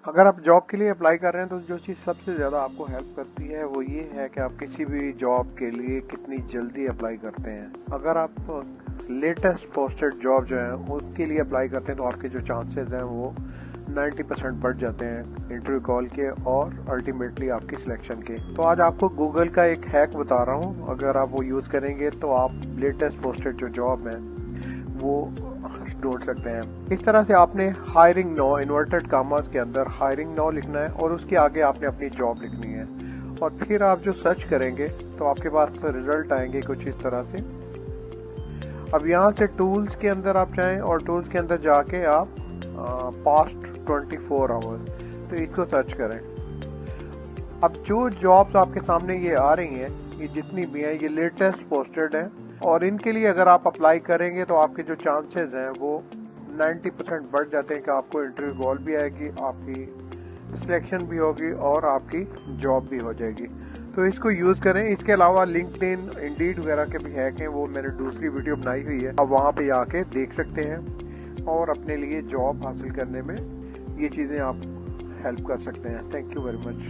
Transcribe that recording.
अगर आप जॉब के लिए अप्लाई कर रहे हैं तो जो चीज़ सबसे ज़्यादा आपको हेल्प करती है वो ये है कि आप किसी भी जॉब के लिए कितनी जल्दी अप्लाई करते हैं। अगर आप लेटेस्ट पोस्टेड जॉब जो है उसके लिए अप्लाई करते हैं तो आपके जो चांसेस हैं वो 90% बढ़ जाते हैं इंटरव्यू कॉल के और अल्टीमेटली आपकी सिलेक्शन के। तो आज आपको गूगल का एक हैक बता रहा हूँ, अगर आप वो यूज़ करेंगे तो आप लेटेस्ट पोस्टेड जो जॉब है वो ढूंढ सकते हैं। इस तरह से आपने हायरिंग नाउ इन्वर्टेड कामास के अंदर हायरिंग नाउ लिखना है और उसके आगे आपने अपनी जॉब लिखनी है और फिर आप जो सर्च करेंगे तो आपके पास रिजल्ट आएंगे कुछ इस तरह से। अब यहाँ से टूल्स के अंदर आप जाएं और टूल्स के अंदर जाके आप पास्ट 24 आवर्स तो इसको सर्च करें। अब जो जॉब्स आपके सामने ये आ रही हैं, ये जितनी भी हैं ये लेटेस्ट पोस्टेड हैं और इनके लिए अगर आप अप्लाई करेंगे तो आपके जो चांसेस हैं वो 90% बढ़ जाते हैं कि आपको इंटरव्यू कॉल भी आएगी, आपकी सिलेक्शन भी होगी और आपकी जॉब भी हो जाएगी। तो इसको यूज़ करें। इसके अलावा लिंक्डइन, इंडीड वगैरह के भी हैक हैं, वो मैंने दूसरी वीडियो बनाई हुई है, आप वहाँ पे आके देख सकते हैं और अपने लिए जॉब हासिल करने में ये चीज़ें आप हेल्प कर सकते हैं। Thank you very much.